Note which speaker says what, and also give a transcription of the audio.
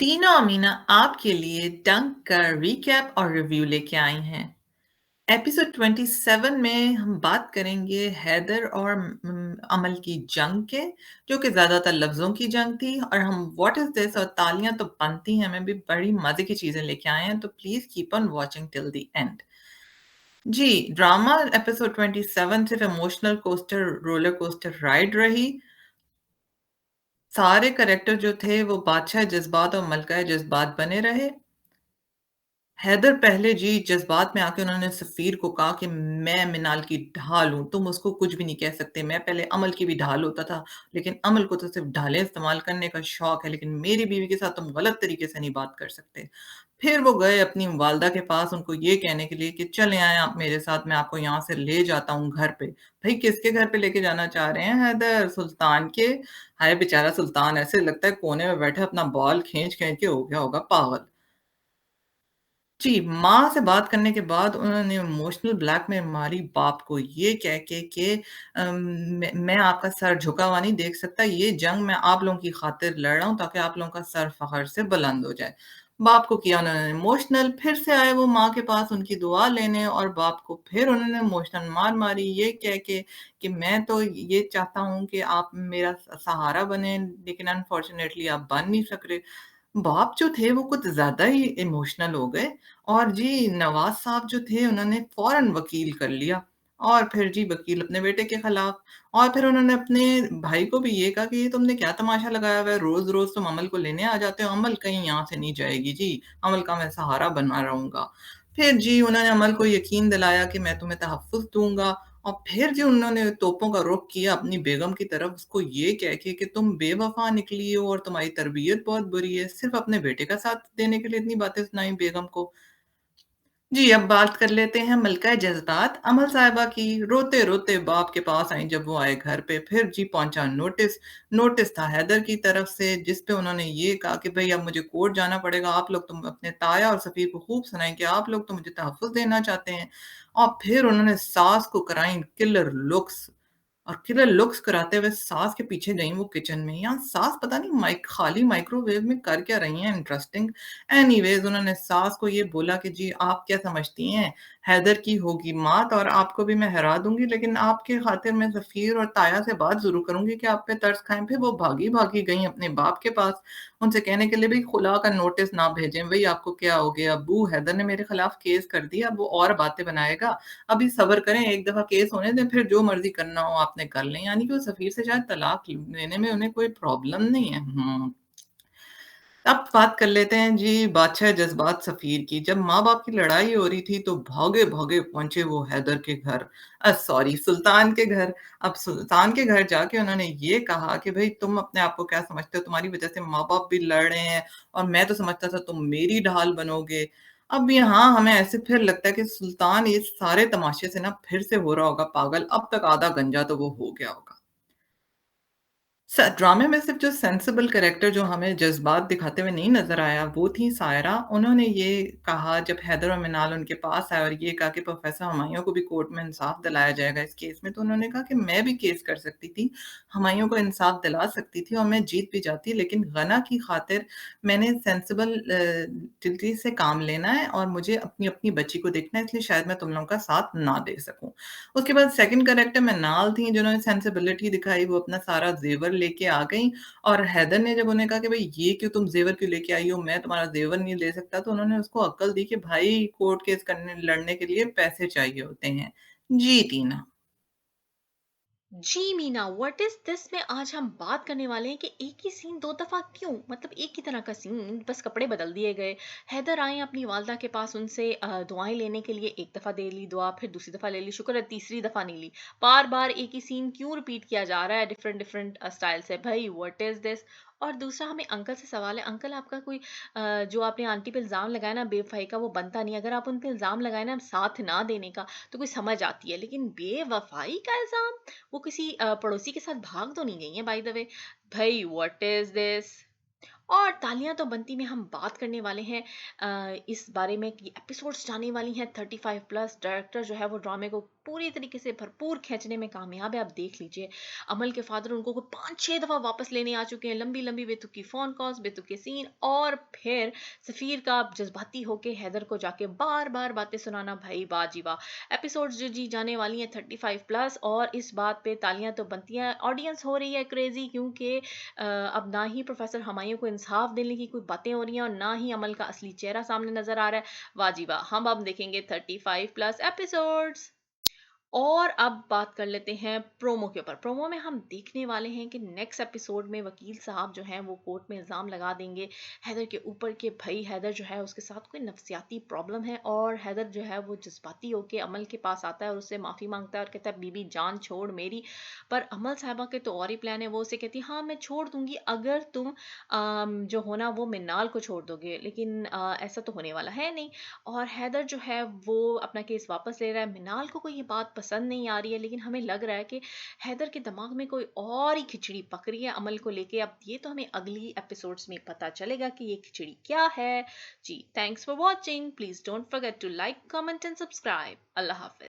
Speaker 1: टीना और मीना आपके लिए डंक का रिकैप और रिव्यू लेके आई हैं। एपिसोड 27 में हम बात करेंगे हैदर और अमल की जंग के, जो कि ज्यादातर लफ्जों की जंग थी। और हम व्हाट इज दिस और तालियां तो बनती हैं में भी बड़ी मजे की चीजें लेके आए हैं, तो please keep on watching till the end. जी, ड्रामा एपिसोड 27 सिर्फ emotional coaster roller coaster ride रही। सारे करेक्टर जो थे वो बादशाह जज्बात और मलकाए जज्बात बने रहे। हैदर पहले जी जज़्बात में आके उन्होंने सफ़ीर को कहा कि मैं मिनाल की ढाल हूँ, तुम उसको कुछ भी नहीं कह सकते। मैं पहले अमल की भी ढाल होता था, लेकिन अमल को तो सिर्फ़ ढालें इस्तेमाल करने का शौक है, लेकिन मेरी बीवी के साथ तुम गलत तरीके से नहीं बात कर सकते। फिर वो गए अपनी वालदा के पास उनको ये कहने के लिए कि चले आएँ आप मेरे साथ, मैं आपको यहाँ से ले जाता हूँ घर पे। भई किसके घर पे लेके जाना चाह रहे हैं हैदर? सुल्तान के। हाय बेचारा सुल्तान ऐसे लगता है कोने में बैठा अपना बाल खींच-खींच के हो गया होगा पागल। जी, माँ से बात करने के बाद उन्होंने इमोशनल ब्लैकमेल मारी बाप को ये कह के कि मैं आपका सर झुका हुआ नहीं देख सकता, ये जंग मैं आप लोगों की खातिर लड़ रहा हूँ ताकि आप लोगों का सर फ़ख्र से बुलंद हो जाए। बाप को किया उन्होंने इमोशनल, फिर से आए वो माँ के पास उनकी दुआ लेने और बाप को फिर उन्होंने इमोशनल मार मारी ये कह के कि मैं तो ये चाहता हूँ कि आप मेरा सहारा बनें, लेकिन अनफॉर्चुनेटली आप बन नहीं सक रहे। बाप जो थे वो कुछ ज़्यादा ही इमोशनल हो गए और जी नवाज़ साहब जो थे उन्होंने फ़ौरन वकील कर लिया और फिर जी वकील अपने बेटे के खिलाफ। और फिर उन्होंने अपने भाई को भी ये कहा कि ये तुमने क्या तमाशा लगाया हुआ है, रोज़-रोज़ तुम अमल को लेने आ जाते हो, अमल कहीं यहाँ से नहीं जाएगी जी, अमल का मैं सहारा बना रहूँगा। फिर जी उन्होंने अमल को यकीन दिलाया कि मैं तुम्हें तहफ़्फ़ुज़ दूँगा और फिर जी उन्होंने तोपों का रुख किया अपनी बेगम की तरफ, उसको ये कह के कि तुम बेवफ़ा निकली हो और तुम्हारी तरबियत बहुत बुरी है। सिर्फ़ अपने बेटे का साथ देने के लिए इतनी बातें सुनाई बेगम को। जी, अब बात कर लेते हैं मलका जज़्बात अमल साहिबा की। रोते-रोते बाप के पास आईं जब वो आए घर पे, फिर जी पहुँचा नोटिस। नोटिस था हैदर की तरफ से जिस पे उन्होंने ये कहा कि भई अब मुझे कोर्ट जाना पड़ेगा, आप लोग तुम अपने ताया और सफ़ीर को खूब सुनाएँ कि आप लोग तो मुझे तहफ़्फ़ुज़ देना चाहते हैं। और फिर उन्होंने सास को कराईं किलर लुक्स। और किलर लुक्स कराते हुए सास के पीछे गईं वो किचन में। यहाँ सास पता नहीं खाली माइक्रोवेव में कर क्या रही हैं इंटरेस्टिंग। एनीवेज़ उन्होंने सास को ये बोला कि जी आप क्या समझती हैं, हैदर की होगी मात और आपको भी मैं हरा दूँगी, लेकिन आपकी खातिर मैं ज़फ़ीर और ताया से बात ज़रूर करूँगी कि आप पे तरस खाएँ। फिर वो भागी-भागी गईं अपने बाप के पास, उनसे कहने के लिए भई खुला का नोटिस ना भेजें, भई आपको क्या हो गया? अब्बू हैदर ने मेरे खिलाफ केस कर दिया, अब वो और बातें बनाएगा। अभी सब्र करें, एक दफ़ा केस होने दें, फिर जो मर्ज़ी करना हो आपने कर लें। यानी कि वो सफ़ीर से शायद तलाक लेने में उन्हें कोई प्रॉब्लम नहीं है। अब बात कर लेते हैं जी बादशाह जज़्बात सफ़ीर की। जब माँ-बाप की लड़ाई हो रही थी तो भागे-भागे पहुँचे वो हैदर के घर, सॉरी सुल्तान के घर। अब सुल्तान के घर जाके उन्होंने ये कहा कि भई तुम अपने आप को क्या समझते हो? तुम्हारी वज़ह से माँ-बाप भी लड़ रहे हैं और मैं तो समझता था तुम मेरी ढाल बनोगे। अब यहाँ हमें ऐसे फिर लगता है कि सुल्तान इस सारे तमाशे से ना फिर से हो रहा होगा पागल, अब तक आधा गंजा तो वो हो गया होगा। ड्रामे में सिर्फ जो सेंसिबल कैरेक्टर जो हमें जज़्बात दिखाते हुए नहीं नज़र आया, वो थी सायरा। उन्होंने ये कहा जब हैदर और मिनाल उनके पास आए और ये कहा कि प्रोफ़ेसर हुमायूँ को भी कोर्ट में इंसाफ़ दिलाया जाएगा इस केस में, तो उन्होंने कहा कि मैं भी केस कर सकती थी, हुमायूँ को इंसाफ़ दिला सकती थी और मैं जीत भी जाती, लेकिन गना की खातिर मैंने सेंसिबल दिली से काम लेना है और मुझे अपनी-अपनी बच्ची को देखना है, इसलिए शायद मैं तुम लोगों का साथ ना दे सकूँ। उसके बाद सेकंड कैरेक्टर में नाल थी जिन्होंने सेंसिबिलिटी दिखाई, वो अपना सारा ज़ेवर लेके आ गईं और हैदर ने जब उन्हें कहा कि भई ये क्यों तुम ज़ेवर क्यों लेके आई हो? मैं तुम्हारा ज़ेवर नहीं ले सकता, तो उन्होंने उसको अक्ल दी कि भाई कोर्ट केस करने लड़ने के लिए पैसे चाहिए होते हैं। जी, टीना।
Speaker 2: जी मीना, व्हाट इज दिस में आज हम बात करने वाले हैं कि एक ही सीन दो दफा क्यों, मतलब एक ही तरह का सीन, बस कपड़े बदल दिए गए। हैदर आए अपनी वालदा के पास, उनसे दुआएं लेने के लिए। एक दफा दे ली दुआ, फिर दूसरी दफा ले ली, शुक्र है तीसरी दफा नहीं ली। बार बार एक ही सीन क्यों रिपीट किया जा रहा है डिफरेंट डिफरेंट स्टाइल से? भाई व्हाट इज दिस। और दूसरा, हमें अंकल से सवाल है, अंकल आपका कोई जो आपने आंटी पे इल्जाम लगाया ना बेवफाई का, वो बनता नहीं। अगर आप उन पे इल्जाम लगाए ना साथ ना देने का, तो कोई समझ आती है, लेकिन बेवफाई का इल्जाम, वो किसी पड़ोसी के साथ भाग तो नहीं गई हैं बाय द वे। भाई व्हाट इज दिस। और तालियाँ तो बनती में हम बात करने वाले हैं इस बारे में कि एपिसोड्स जाने वाली हैं 35 प्लस। डायरेक्टर जो है वो ड्रामे को पूरी तरीके से भरपूर खींचने में कामयाब है। आप देख लीजिए, अमल के फादर उनको को 5-6 दफ़ा वापस लेने आ चुके हैं। लंबी-लंबी बेतुकी फ़ोन कॉल्स, बेतुके सीन और फिर सफ़ीर का जज़्बाती होके हैदर को जाके बार-बार बातें सुनाना, भाई वाह जी वाह! एपिसोड्स जो जी जाने वाली हैं 35 प्लस और इस बात पे तालियाँ तो बनती हैं। ऑडियंस हो रही है क्रेज़ी क्योंकि अब ना ही प्रोफ़ेसर हुमायूँ को इंसाफ़ देने की कोई बातें हो रही हैं और ना ही अमल का असली चेहरा सामने नज़र आ रहा है। वाह जी वाह! हम अब देखेंगे 35 प्लस एपिसोड्स। और अब बात कर लेते हैं प्रोमो के ऊपर। प्रोमो में हम देखने वाले हैं कि नेक्स्ट एपिसोड में वकील साहब जो हैं वो कोर्ट में इल्ज़ाम लगा देंगे हैदर के ऊपर कि भई हैदर जो है उसके साथ कोई नफ़सियाती प्रॉब्लम है और हैदर जो है वो जज़्बाती होके अमल के पास आता है और उससे माफ़ी माँगता है और कहता है बीबी जान छोड़ मेरी। पर अमल साहिबा के तो और ही प्लान है, वो उसे कहती है हाँ, मैं छोड़ दूँगी अगर तुम जो हो ना वो मिनाल को छोड़ दोगे। लेकिन ऐसा तो होने वाला है नहीं। और हैदर जो है वो अपना केस वापस ले रहा है। मिनाल को कोई ये बात पसंद नहीं आ रही है, लेकिन हमें लग रहा है कि हैदर के दिमाग में कोई और ही खिचड़ी पक रही है अमल को लेके। अब ये तो हमें अगली एपिसोड्स में पता चलेगा कि ये खिचड़ी क्या है। जी, thanks for watching. Please don't forget to like, comment and subscribe. Allah हाफ़िज़।